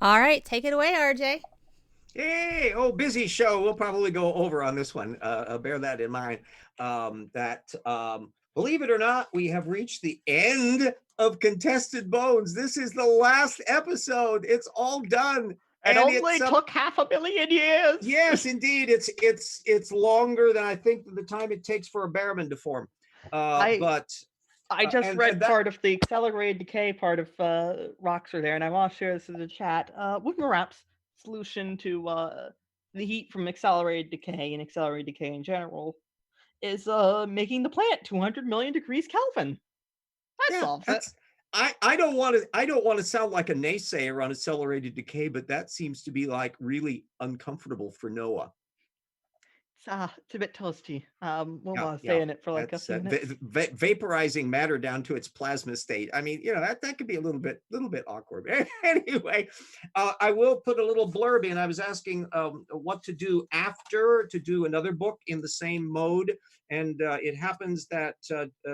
All right, take it away, RJ. Hey, oh, busy show. We'll probably go over on this one. Bear that in mind. Believe it or not, we have reached the end of Contested Bones. This is the last episode. It's all done, It and only it's took 500,000 years. yes, indeed. It's longer than I think the time it takes for a Behrman to form. I But I just and read that part of the accelerated decay part of Roxer there, and I want to share this in the chat. Wigmarap's solution to the heat from accelerated decay and accelerated decay in general is making the planet 200 million degrees Kelvin. That yeah, solves it. that's I don't want to sound like a naysayer on accelerated decay, but that seems to be like really uncomfortable for Noah. It's a bit toasty. We'll Yeah, want to stay yeah. in it for like a That's few minutes. vaporizing matter down to its plasma state. I mean, that could be a little bit awkward. Anyway, I will put a little blurb in. I was asking what to do after to do another book in the same mode, and it happens that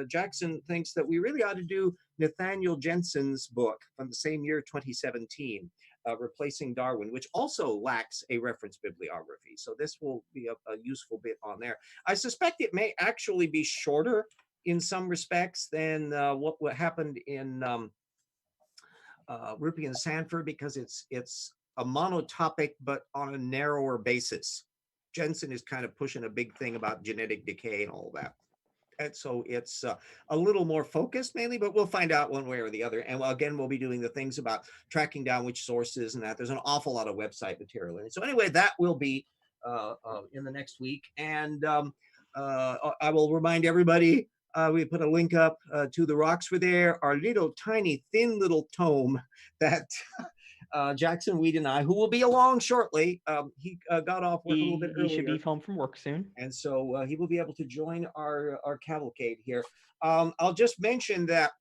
Jackson thinks that we really ought to do Nathaniel Jensen's book from the same year, 2017. Replacing Darwin, which also lacks a reference bibliography. So this will be a useful bit on there. I suspect it may actually be shorter in some respects than what happened in Rupi and Sanford because it's a monotopic but on a narrower basis. Jensen is kind of pushing a big thing about genetic decay and all that. And so it's a little more focused mainly, but we'll find out one way or the other. And again, we'll be doing the things about tracking down which sources and that. There's an awful lot of website material in it. So anyway, that will be in the next week. And I will remind everybody, we put a link up to the rocks were there, our little tiny thin little tome that Jackson Weed and I, who will be along shortly, he got off work a little bit He should be earlier, home from work soon. and so he will be able to join our cavalcade here. I'll just mention that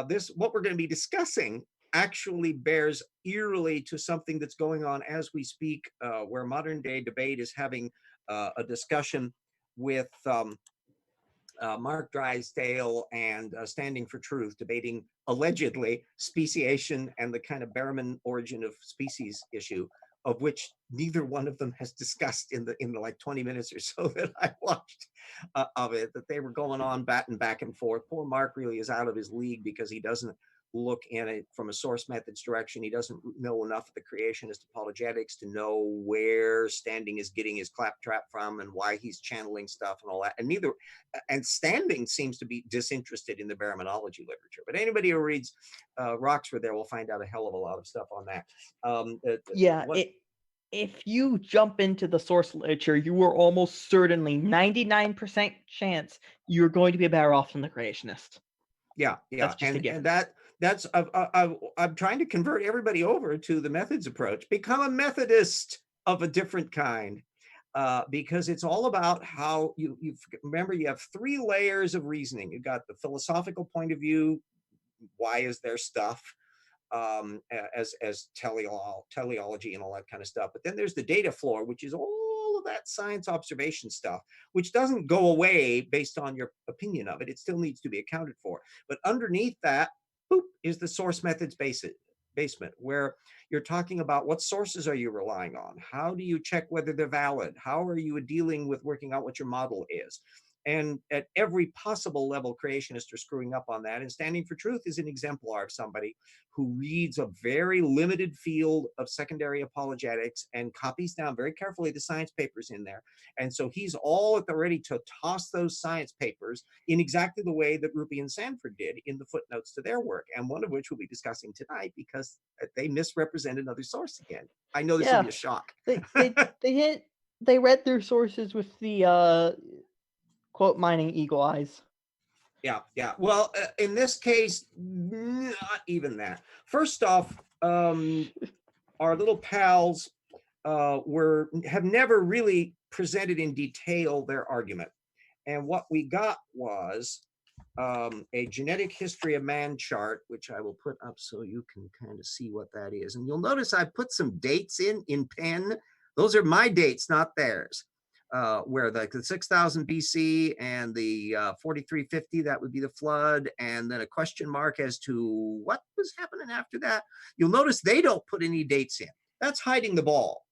this what we're going to be discussing actually bears eerily to something that's going on as we speak, where modern day debate is having a discussion with Mark Drysdale and Standing for Truth debating allegedly speciation and the kind of Behrman origin of species issue, of which neither one of them has discussed in the like 20 minutes or so that I watched of it. That they were going on batting back and forth. Poor Mark really is out of his league because he doesn't look in it from a source methods direction. He doesn't know enough of the creationist apologetics to know where Standing is getting his claptrap from and why he's channeling stuff and all that. And Standing seems to be disinterested in the Behrmanology literature. But anybody who reads Roxford there will find out a hell of a lot of stuff on that. Yeah, What if you jump into the source literature, you are almost certainly 99% chance you're going to be better off than the creationist. Yeah, yeah, That's just a and given. that's I'm trying to convert everybody over to the methods approach. Become a Methodist of a different kind, because it's all about how you remember you have three layers of reasoning. You've got the philosophical point of view. Why is there stuff? As teleology and all that kind of stuff. But then there's the data floor, which is all of that science observation stuff, which doesn't go away based on your opinion of it. It still needs to be accounted for. But underneath that, boop, is the source methods basement, where you're talking about what sources are you relying on? How do you check whether they're valid? How are you dealing with working out what your model is? And at every possible level, creationists are screwing up on that. And Standing for Truth is an exemplar of somebody who reads a very limited field of secondary apologetics and copies down very carefully the science papers in there. And so he's all at the ready to toss those science papers in exactly the way that Rupi and Sanford did in the footnotes to their work, and one of which we'll be discussing tonight because they misrepresent another source again. I know this will Yeah, be a shock. they they they hit they read their sources with the quote mining eagle eyes. Yeah, yeah. Well, in this case, not even that. First off, our little pals have never really presented in detail their argument, and what we got was a genetic history of man chart, which I will put up so you can kind of see what that is. And you'll notice I put some dates in pen. Those are my dates, not theirs. where the 6000 BC and the 4350, that would be the flood, and then a question mark as to what was happening after that. You'll notice they don't put any dates in. That's hiding the ball.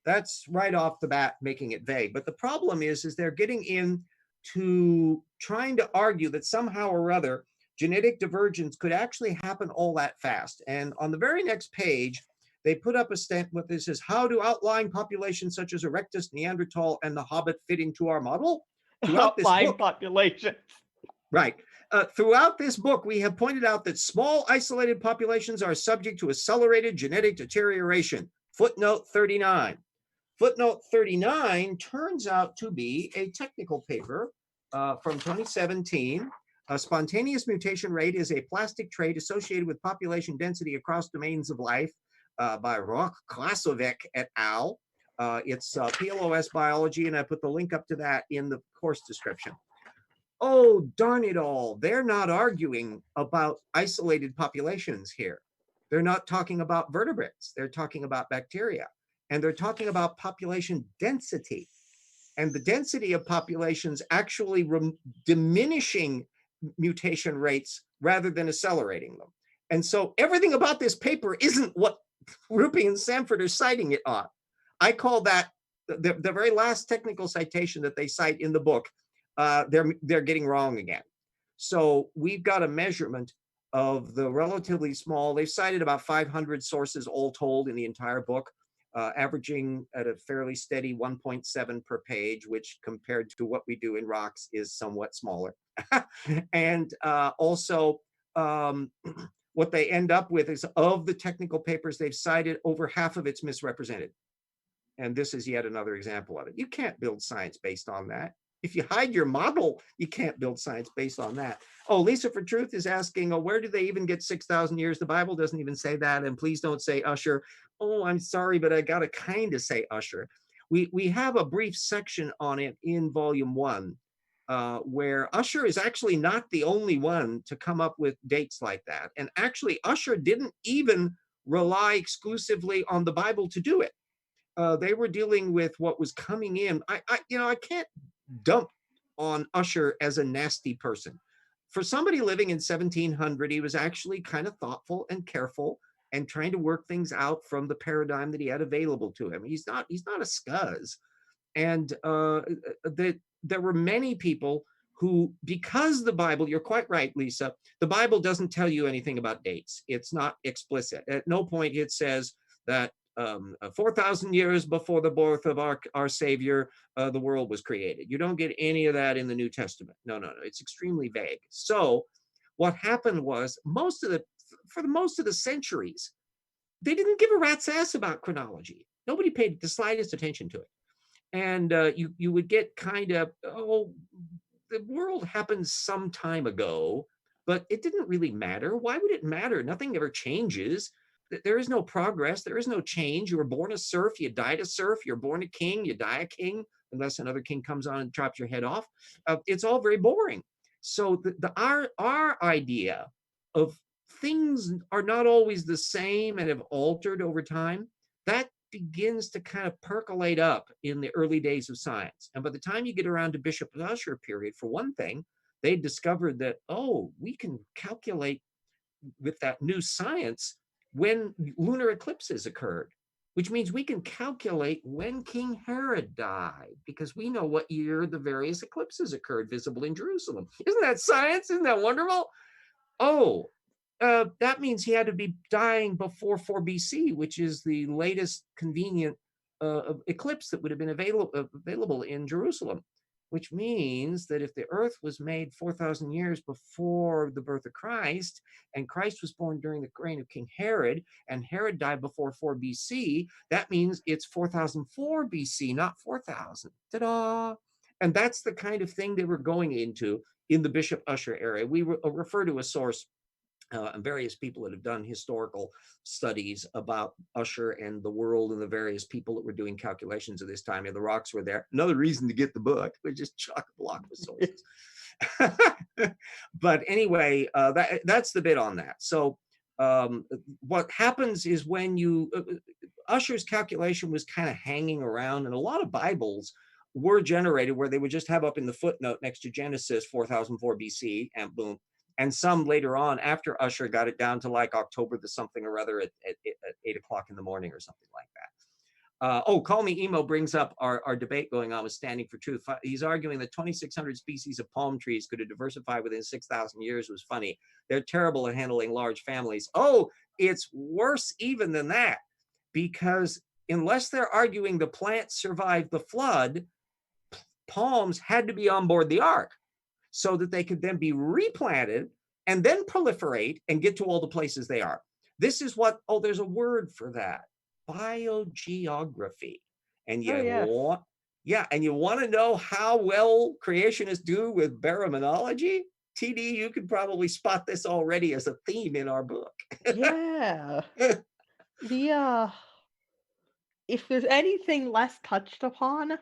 That's right off the bat making it vague. But the problem is they're getting into trying to argue that somehow or other genetic divergence could actually happen all that fast. And on the very next page, they put up a stamp with this is how do outlying populations such as Erectus, Neanderthal, and the Hobbit fit into our model? Throughout this Outlying book, populations. right. Throughout this book, we have pointed out that small isolated populations are subject to accelerated genetic deterioration. Footnote 39. Footnote 39 turns out to be a technical paper from 2017. A spontaneous mutation rate is a plastic trait associated with population density across domains of life by Rok Klasovec et al. It's PLOS biology, and I put the link up to that in the course description. Oh, darn it all. They're not arguing about isolated populations here. They're not talking about vertebrates. They're talking about bacteria. And they're talking about population density. And the density of populations actually diminishing mutation rates rather than accelerating them. And so everything about this paper isn't what Rupi and Sanford are citing it on. I call that the very last technical citation that they cite in the book. They're getting wrong again. So we've got a measurement of the relatively small. They've cited about 500 sources all told in the entire book, averaging at a fairly steady 1.7 per page, which compared to what we do in rocks is somewhat smaller. And also what they end up with is of the technical papers they've cited, over half of it's misrepresented. And this is yet another example of it. You can't build science based on that. If you hide your model, you can't build science based on that. Oh, Lisa for Truth is asking, oh, where do they even get 6,000 years? The Bible doesn't even say that. And please don't say Usher. Oh, I'm sorry, but I got to kind of say Usher. We have a brief section on it in volume 1, where Usher is actually not the only one to come up with dates like that. And actually, Usher didn't even rely exclusively on the Bible to do it. They were dealing with what was coming in. I can't dump on Usher as a nasty person. For somebody living in 1700, he was actually kind of thoughtful and careful and trying to work things out from the paradigm that he had available to him. He's not a scuzz. And there were many people who, because the Bible, you're quite right, Lisa, the Bible doesn't tell you anything about dates. It's not explicit. At no point it says that 4,000 years before the birth of our Savior, the world was created. You don't get any of that in the New Testament. No. It's extremely vague. So what happened was for most of the centuries, they didn't give a rat's ass about chronology. Nobody paid the slightest attention to it. And you would get kind of, oh, the world happened some time ago, but it didn't really matter. Why would it matter? Nothing ever changes. There is no progress. There is no change. You were born a serf. You died a serf. You're born a king. You die a king, unless another king comes on and chops your head off. It's all very boring. So our idea of things are not always the same and have altered over time, that begins to kind of percolate up in the early days of science. And by the time you get around to Bishop Usher period, for one thing, they discovered that, oh, we can calculate with that new science when lunar eclipses occurred, which means we can calculate when King Herod died because we know what year the various eclipses occurred visible in Jerusalem. Isn't that science? Isn't that wonderful? Oh, that means he had to be dying before 4 BC, which is the latest convenient eclipse that would have been available in Jerusalem, which means that if the earth was made 4,000 years before the birth of Christ, and Christ was born during the reign of King Herod, and Herod died before 4 BC, that means it's 4004 BC, not 4,000. Ta-da! And that's the kind of thing they were going into in the Bishop Usher era. We refer to a source, and various people that have done historical studies about Usher and the world and the various people that were doing calculations of this time. And the rocks were there. Another reason to get the book, we just chock-a-block with sources. But anyway, that's the bit on that. So what happens is when Usher's calculation was kind of hanging around, and a lot of Bibles were generated where they would just have up in the footnote next to Genesis 4004 BC and boom. And some later on after Usher got it down to like October the something or other at 8 o'clock in the morning or something like that. Oh, Call Me Emo brings up our debate going on with Standing for Truth. He's arguing that 2,600 species of palm trees could have diversified within 6,000 years was funny. They're terrible at handling large families. Oh, it's worse even than that, because unless they're arguing the plants survived the flood, palms had to be on board the ark so that they could then be replanted and then proliferate and get to all the places they are. This is what, oh, there's a word for that, biogeography. And Oh, yes. and you want to know how well creationists do with baraminology? TD, you could probably spot this already as a theme in our book. Yeah. The if there's anything less touched upon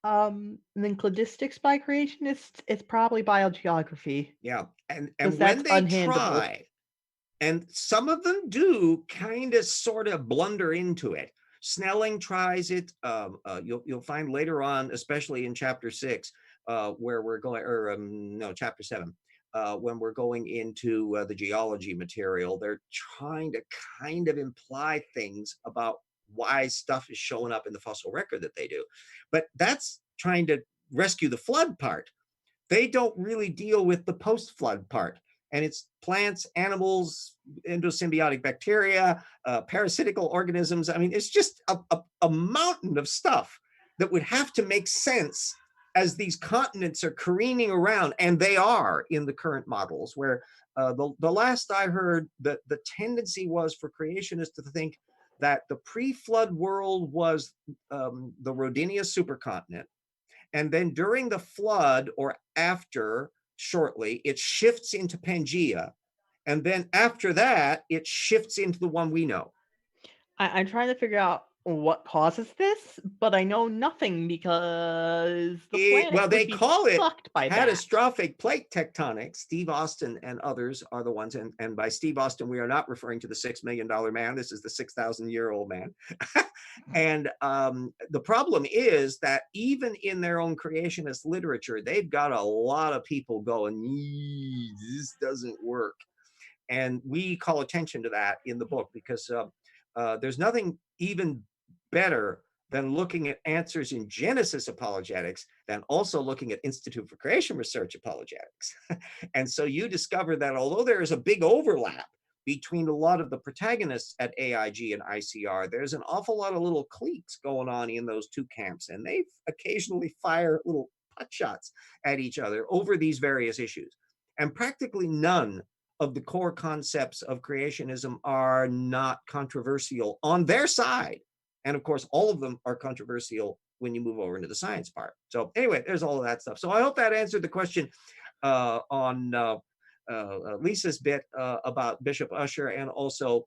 than cladistics by creationists, it's probably biogeography, Yeah, and because when that's they unhandable. try, and some of them do kind of sort of blunder into it. Snelling tries it. You'll find later on, especially in chapter 6, where we're going, or no, chapter 7, when we're going into the geology material, they're trying to kind of imply things about why stuff is showing up in the fossil record that they do. But that's trying to rescue the flood part. They don't really deal with the post-flood part. And it's plants, animals, endosymbiotic bacteria, parasitical organisms. I mean, it's just a mountain of stuff that would have to make sense as these continents are careening around, and they are in the current models, where the last I heard, that the tendency was for creationists to think that the pre-flood world was the Rodinia supercontinent, and then during the flood or after, shortly, it shifts into Pangea. And then after that, it shifts into the one we know. I'm trying to figure out what causes this, but I know nothing because the planet Well, would they be call it fucked by that. catastrophic plate tectonics. Steve Austin and others are the ones. And by Steve Austin, we are not referring to the $6 million man. This is the 6,000-year-old man. And the problem is that even in their own creationist literature, they've got a lot of people going, this doesn't work. And we call attention to that in the book, because there's nothing even better than looking at answers in Genesis apologetics than also looking at Institute for Creation Research apologetics. And so you discover that although there is a big overlap between a lot of the protagonists at AIG and ICR, there's an awful lot of little cliques going on in those two camps, and they occasionally fire little pot shots at each other over these various issues. And practically none of the core concepts of creationism are not controversial on their side. And of course, all of them are controversial when you move over into the science part. So anyway, there's all of that stuff. So I hope that answered the question on Lisa's bit about Bishop Usher, and also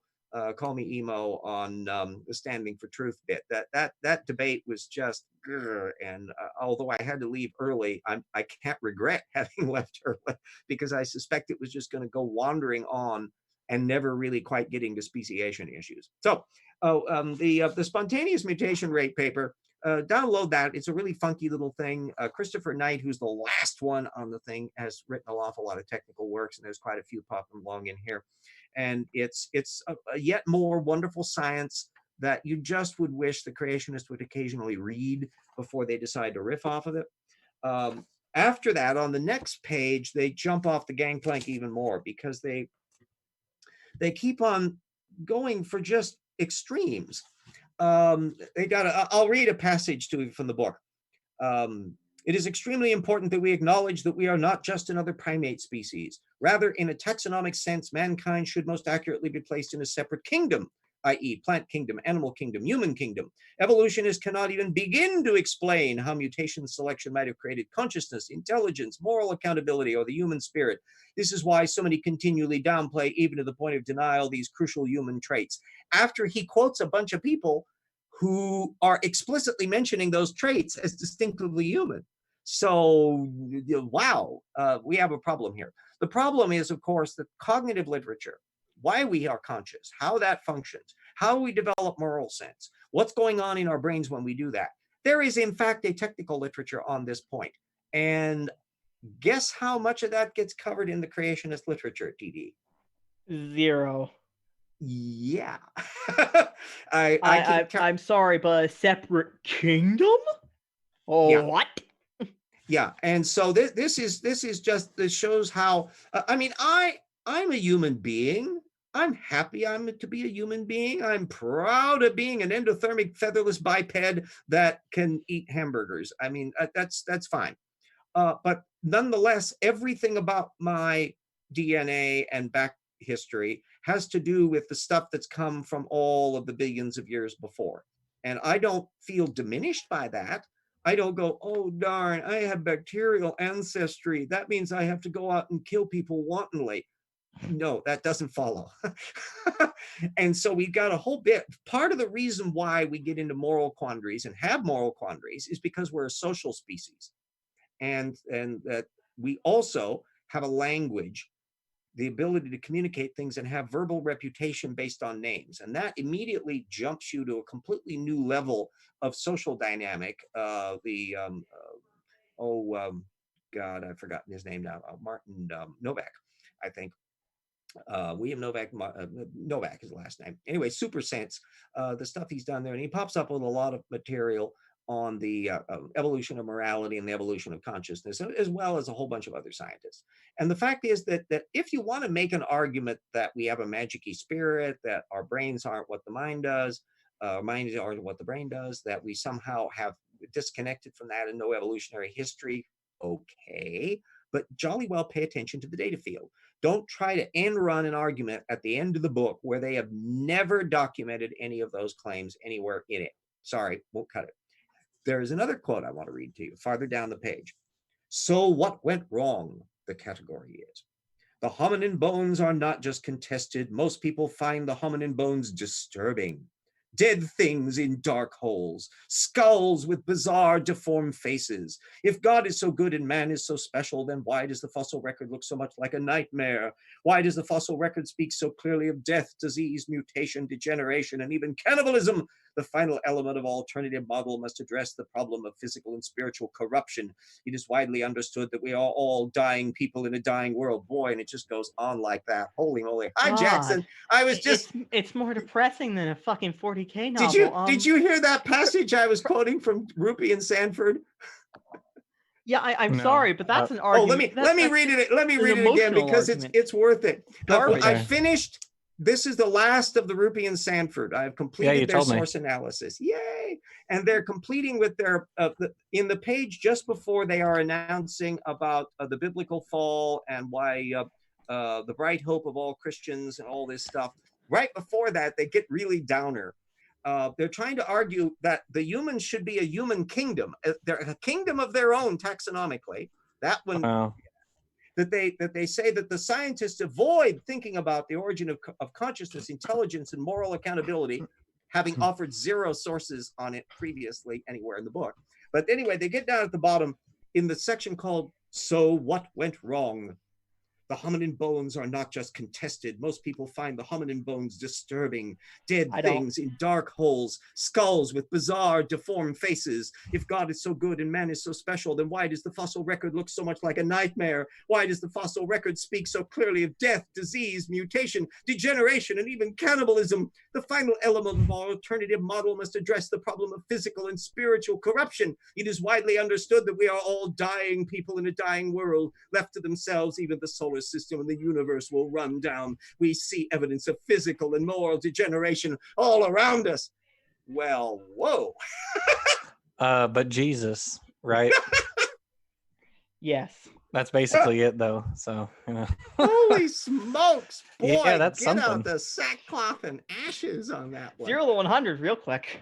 Call Me Emo on the Standing for Truth bit. That debate was just, and although I had to leave early, I can't regret having left early, because I suspect it was just going to go wandering on and never really quite getting to speciation issues. So the spontaneous mutation rate paper, download that. It's a really funky little thing. Christopher Knight, who's the last one on the thing, has written an awful lot of technical works, and there's quite a few popping along in here. And it's a yet more wonderful science that you just would wish the creationists would occasionally read before they decide to riff off of it. After that, on the next page, they jump off the gangplank even more, because they keep on going for just extremes. I'll read a passage to you from the book. It is extremely important that we acknowledge that we are not just another primate species. Rather, in a taxonomic sense, mankind should most accurately be placed in a separate kingdom, i.e. plant kingdom, animal kingdom, human kingdom. Evolutionists cannot even begin to explain how mutation selection might have created consciousness, intelligence, moral accountability, or the human spirit. This is why so many continually downplay, even to the point of denial, these crucial human traits. After he quotes a bunch of people who are explicitly mentioning those traits as distinctively human. So, wow, we have a problem here. The problem is, of course, that cognitive literature, why we are conscious, how that functions, how we develop moral sense, what's going on in our brains when we do that. There is, in fact, a technical literature on this point. And guess how much of that gets covered in the creationist literature, TD? 0. Yeah. I can tell. I'm sorry, but a separate kingdom? Yeah. What? Yeah. And so this shows how, I mean, I'm a human being. I'm happy to be a human being. I'm proud of being an endothermic featherless biped that can eat hamburgers. I mean, that's fine. But nonetheless, everything about my DNA and back history has to do with the stuff that's come from all of the billions of years before. And I don't feel diminished by that. I don't go, oh, darn, I have bacterial ancestry. That means I have to go out and kill people wantonly. No, that doesn't follow. And so we've got a whole bit. Part of the reason why we get into moral quandaries and have moral quandaries is because we're a social species. And that we also have a language, the ability to communicate things and have verbal reputation based on names. And that immediately jumps you to a completely new level of social dynamic. God, I've forgotten his name now. Martin Novak, I think. William Novak, Novak is the last name. Anyway, Super Sense, the stuff he's done there, and he pops up with a lot of material on the evolution of morality and the evolution of consciousness, as well as a whole bunch of other scientists. And the fact is that if you want to make an argument that we have a magic-y spirit, that our brains aren't what the mind does, minds aren't what the brain does, that we somehow have disconnected from that and no evolutionary history, okay, but jolly well pay attention to the data field. Don't try to end run an argument at the end of the book where they have never documented any of those claims anywhere in it. Sorry, won't cut it. There is another quote I want to read to you farther down the page. So what went wrong? The category is. The hominin bones are not just contested. Most people find the hominin bones disturbing. Dead things in dark holes, skulls with bizarre deformed faces. If God is so good and man is so special, then why does the fossil record look so much like a nightmare? Why does the fossil record speak so clearly of death, disease, mutation, degeneration, and even cannibalism? The final element of alternative model must address the problem of physical and spiritual corruption. It is widely understood that we are all dying people in a dying world. Boy, and it just goes on like that. Holy moly. Hi, God. Jackson. I was just... It's more depressing than a fucking 40K novel. Did you hear that passage I was quoting from Rupi and Sanford? Yeah, I'm sorry, but that's an argument. Let me read it. Let me read it again because it's worth it. I finished. This is the last of the Rupi and Sanford. I've completed their source analysis. Yay! And they're completing with their in the page just before they are announcing about the biblical fall and why the bright hope of all Christians and all this stuff. Right before that, they get really downer. They're trying to argue that the humans should be a human kingdom. They're a kingdom of their own taxonomically. That one, that they say that the scientists avoid thinking about the origin of consciousness, intelligence, and moral accountability, having offered zero sources on it previously anywhere in the book. But anyway, they get down at the bottom in the section called "So What Went Wrong?" The hominin bones are not just contested. Most people find the hominin bones disturbing. Dead things in dark holes, skulls with bizarre, deformed faces. If God is so good and man is so special, then why does the fossil record look so much like a nightmare? Why does the fossil record speak so clearly of death, disease, mutation, degeneration, and even cannibalism? The final element of our alternative model must address the problem of physical and spiritual corruption. It is widely understood that we are all dying people in a dying world. Left to themselves, even the solar system and the universe will run down. We see evidence of physical and moral degeneration all around us. Well, whoa. But Jesus, right? Yes. That's basically it, though. So, Holy smokes, boy! Yeah, that's get something. out the sackcloth and ashes on that one. 0 to 100 real quick.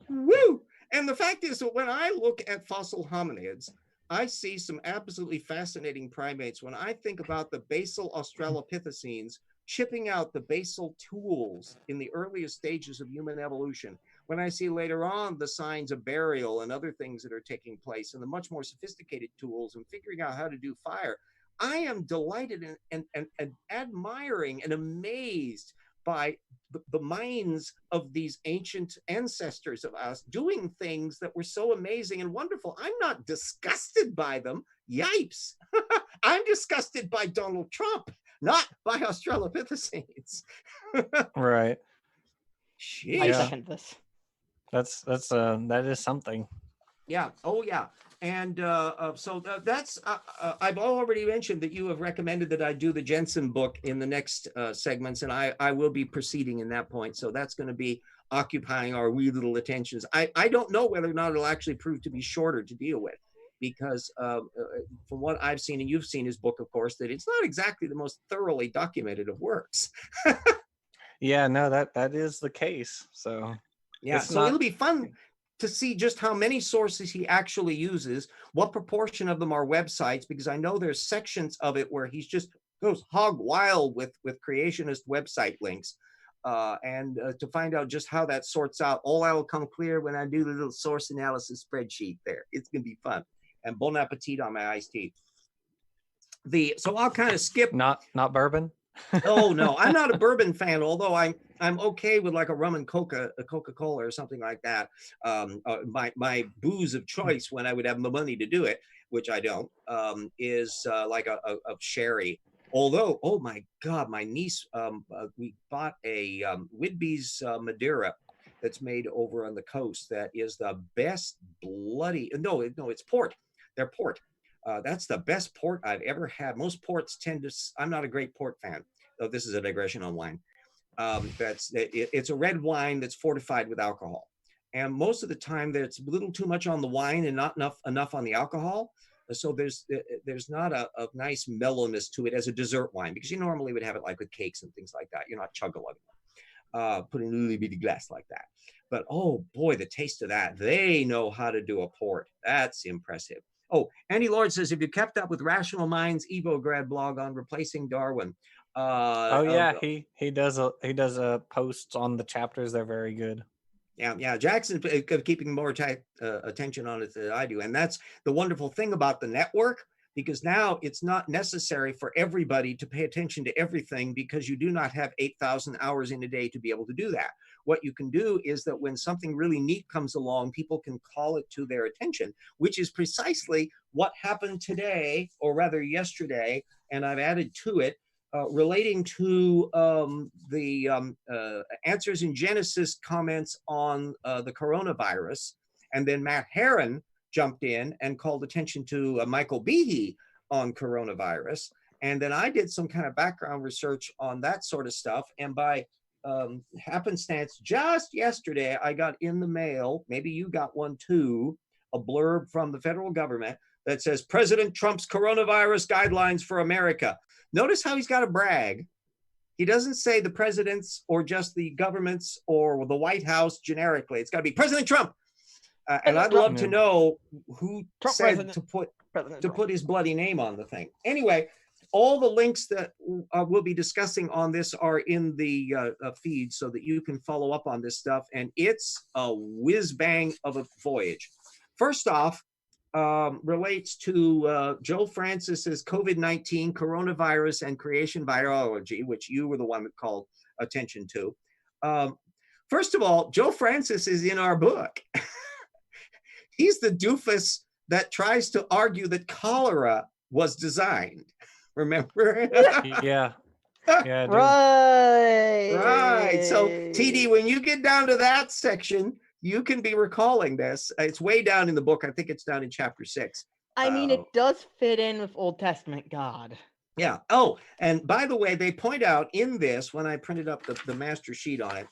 Woo! And the fact is that when I look at fossil hominids, I see some absolutely fascinating primates. When I think about the basal Australopithecines chipping out the basal tools in the earliest stages of human evolution, when I see later on the signs of burial and other things that are taking place and the much more sophisticated tools and figuring out how to do fire, I am delighted and admiring and amazed by the minds of these ancient ancestors of us doing things that were so amazing and wonderful. I'm not disgusted by them. Yipes. I'm disgusted by Donald Trump, not by Australopithecines. Right. Sheesh. I Yeah. second this. That is something. Yeah. Oh, yeah. And so that's, I've already mentioned that you have recommended that I do the Jensen book in the next segments, and I will be proceeding in that point. So that's going to be occupying our wee little attentions. I don't know whether or not it'll actually prove to be shorter to deal with, because from what I've seen, and you've seen his book, of course, that it's not exactly the most thoroughly documented of works. Yeah, no, that is the case. So Yeah, it's so not- it'll be fun to see just how many sources he actually uses, what proportion of them are websites, because I know there's sections of it where he's just goes hog wild with creationist website links. And to find out just how that sorts out, all that will come clear when I do the little source analysis spreadsheet there. It's going to be fun. And bon appetit on my iced tea. So I'll kind of skip. not bourbon. Oh no, I'm not a bourbon fan, although I'm okay with like a rum and Coca-Cola or something like that. My booze of choice when I would have the money to do it, which I don't, is like a sherry. Although, oh my God, my niece, we bought a Whidbey's Madeira that's made over on the coast. That is the best bloody, no, it's port. They're port. That's the best port I've ever had. Most ports tend to, I'm not a great port fan. Oh, this is a digression on wine. It's a red wine that's fortified with alcohol. And most of the time there's a little too much on the wine and not enough on the alcohol. So there's not a nice mellowness to it as a dessert wine, because you normally would have it like with cakes and things like that. You're not chug-a-lugging, putting a little bitty glass like that. But oh boy, the taste of that. They know how to do a port. That's impressive. Oh, Andy Lord says, if you kept up with Rational Minds Evograd blog on replacing Darwin. Oh yeah, he does posts on the chapters. They're very good. Yeah, Jackson's keeping more attention on it than I do. And that's the wonderful thing about the network, because now it's not necessary for everybody to pay attention to everything, because you do not have 8,000 hours in a day to be able to do that. What you can do is that when something really neat comes along, people can call it to their attention, which is precisely what happened today, or rather yesterday, and I've added to it, relating to the Answers in Genesis comments on the coronavirus. And then Matt Herron jumped in and called attention to Michael Behe on coronavirus. And then I did some kind of background research on that sort of stuff. And by happenstance, just yesterday, I got in the mail, maybe you got one too, a blurb from the federal government that says President Trump's coronavirus guidelines for America. Notice how he's got to brag. He doesn't say the president's or just the government's or the White House generically. It's got to be President Trump. And I'd love to know who Trump said president. to put his bloody name on the thing. Anyway, all the links that we'll be discussing on this are in the feed, so that you can follow up on this stuff. And it's a whiz bang of a voyage. First off, relates to Joe Francis's COVID-19, coronavirus, and creation virology, which you were the one that called attention to. First of all, Joe Francis is in our book. He's the doofus that tries to argue that cholera was designed. Remember? Yeah. Yeah. Right. So, TD, when you get down to that section, you can be recalling this. It's way down in the book. I think it's down in chapter 6. I mean, it does fit in with Old Testament God. Yeah. Oh, and by the way, they point out in this, when I printed up the master sheet on it,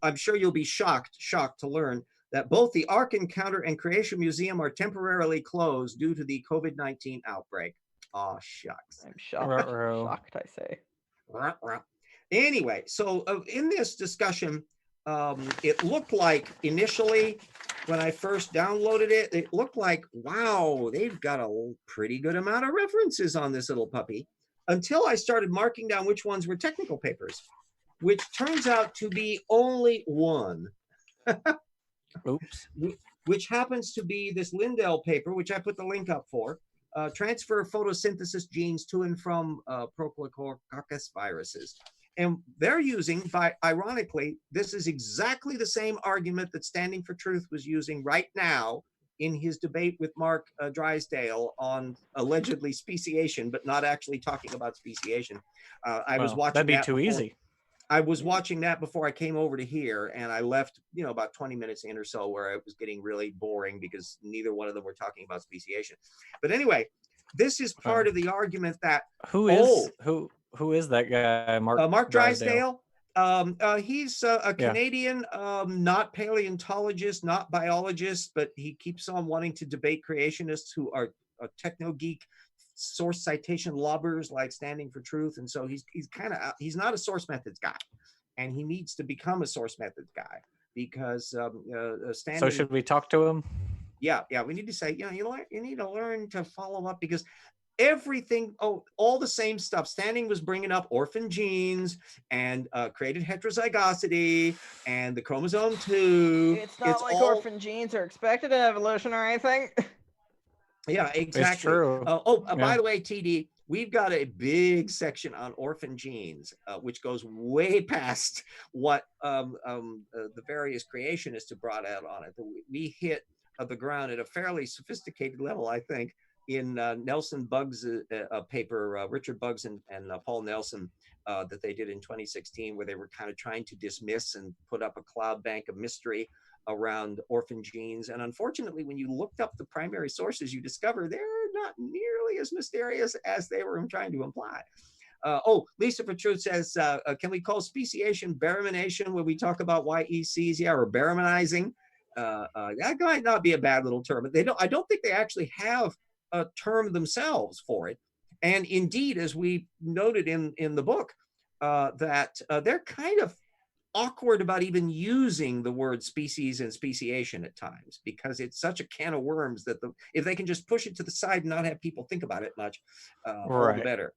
I'm sure you'll be shocked to learn that both the Ark Encounter and Creation Museum are temporarily closed due to the COVID-19 outbreak. Oh, shucks. I'm shocked. Shocked, I say. Anyway, so in this discussion, it looked like initially when I first downloaded it, it looked like, wow, they've got a pretty good amount of references on this little puppy, until I started marking down which ones were technical papers, which turns out to be only one. Oops. Which happens to be this Lindell paper, which I put the link up for, transfer photosynthesis genes to and from Prochlorococcus viruses. And they're using, ironically, this is exactly the same argument that Standing for Truth was using right now in his debate with Mark Drysdale on allegedly speciation, but not actually talking about speciation. I was watching that'd be that too before. easy. I was watching that before I came over to here, and I left, about 20 minutes in or so, where it was getting really boring because neither one of them were talking about speciation. But anyway, this is part of the argument that who is that guy? Mark Drysdale. He's a Canadian, not paleontologist, not biologist, but he keeps on wanting to debate creationists who are techno geek source citation lobbers like Standing for Truth. And so he's not a source methods guy, and he needs to become a source methods guy because So should we talk to him? Yeah, we need to say, you need to learn to follow up, because everything, all the same stuff. Standing was bringing up orphan genes and created heterozygosity and the chromosome 2. It's not like orphan genes are expected in evolution or anything. Yeah, exactly. It's true. By the way, TD, we've got a big section on orphan genes, which goes way past what the various creationists have brought out on it. We hit the ground at a fairly sophisticated level, I think, in Nelson Bugg's paper, Richard Buggs and Paul Nelson, that they did in 2016, where they were kind of trying to dismiss and put up a cloud bank of mystery around orphan genes. And unfortunately, when you looked up the primary sources, you discover they're not nearly as mysterious as they were trying to imply. Lisa for Truth says, can we call speciation baramination when we talk about YECs? Yeah, or baraminizing. That might not be a bad little term. I don't think they actually have a term themselves for it. And indeed, as we noted in the book, that they're kind of awkward about even using the word species and speciation at times, because it's such a can of worms that if they can just push it to the side and not have people think about it much, all the better.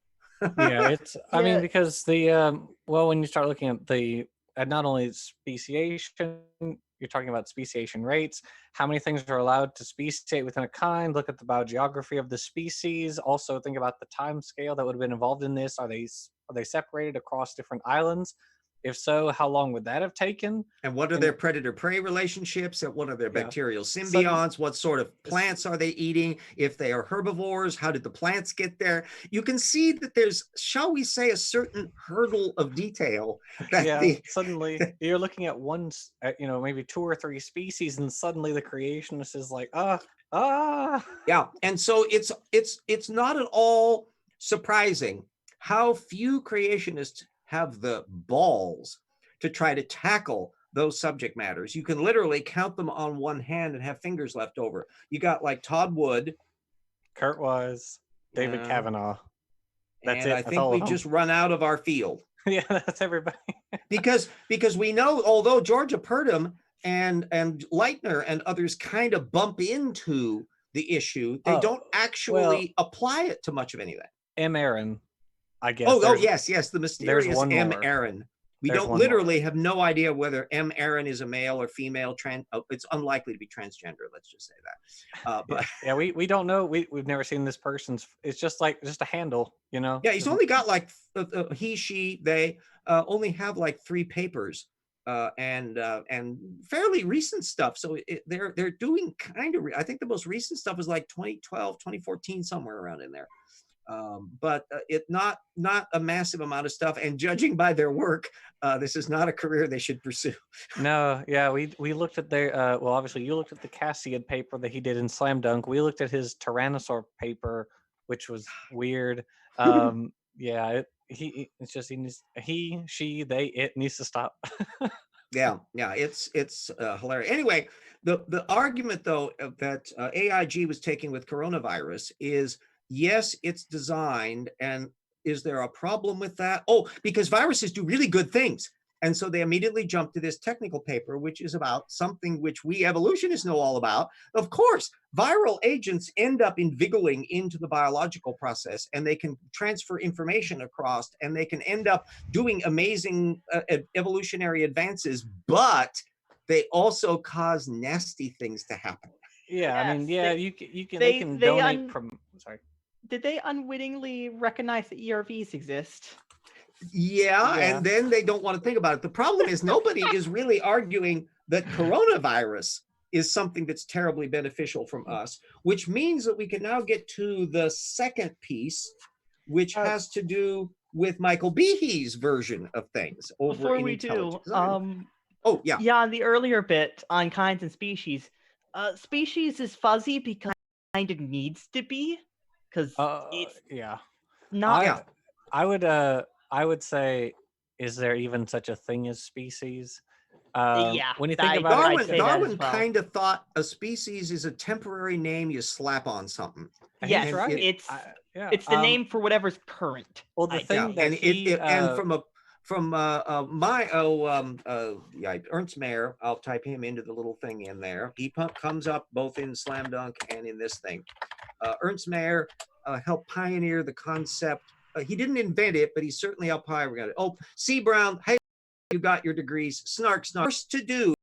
Yeah, I mean, because when you start looking at not only speciation, you're talking about speciation rates, how many things are allowed to speciate within a kind, look at the biogeography of the species, also think about the time scale that would have been involved in this. Are they separated across different islands? If so, how long would that have taken? And what are their predator-prey relationships? And what are their bacterial symbionts? What sort of plants are they eating? If they are herbivores, how did the plants get there? You can see that there's, shall we say, a certain hurdle of detail. Suddenly you're looking at one, maybe 2 or 3 species, and suddenly the creationist is like, Yeah, and so it's not at all surprising how few creationists have the balls to try to tackle those subject matters. You can literally count them on one hand and have fingers left over. You got like Todd Wood, Kurt Wise, David Kavanaugh. That's it. I think we just run out of our field. Yeah, that's everybody. because we know, although Georgia Purdom and Leitner and others kind of bump into the issue, they don't actually apply it to much of anything. M. Aaron, I guess. Yes, the mysterious M. Aaron. We literally have no idea whether M. Aaron is a male or female. It's unlikely to be transgender. Let's just say that. But yeah, we don't know. We've never seen this person's. It's just a handle, Yeah, he's only got like he, she, they only have like 3 papers and fairly recent stuff. So they're doing kind of. I think the most recent stuff is like 2012, 2014, somewhere around in there. But it's not a massive amount of stuff, and judging by their work, this is not a career they should pursue. No, yeah, we looked at their obviously you looked at the Cassiad paper that he did in Slam Dunk. We looked at his Tyrannosaur paper, which was weird. Yeah, it's just he, she, they, it needs to stop. Yeah, it's hilarious. Anyway, the argument though that AIG was taking with coronavirus is, yes, it's designed, and is there a problem with that? Because viruses do really good things. And so they immediately jump to this technical paper, which is about something which we evolutionists know all about. Of course, viral agents end up invigilating into the biological process, and they can transfer information across, and they can end up doing amazing evolutionary advances, but they also cause nasty things to happen. Yeah, yes, I mean, they can donate from. Sorry. Did they unwittingly recognize that ERVs exist? Yeah, Yeah. and then they don't want to think about it. The problem is nobody is really arguing that coronavirus is something that's terribly beneficial from us, which means that we can now get to the second piece, which has to do with Michael Behe's version of things over Before in we intelligent do, design. Oh, yeah. yeah, on the earlier bit on kinds and species, species is fuzzy because it kind of needs to be, because it's Yeah. not. Yeah. I would say, is there even such a thing as species? Yeah, When you think about I'd Darwin, say that as Darwin well. kind of thought a species is a temporary name you slap on something. Yes, he's right. it's it's the name for whatever's current. Well, the I'd thing say. that And from Ernst Mayr, I'll type him into the little thing in there. He comes up both in Slam Dunk and in this thing. Ernst Mayr helped pioneer the concept. He didn't invent it, but he certainly helped pioneer it. Oh, C. Brown, hey, you got your degrees. Snark, snark. First to do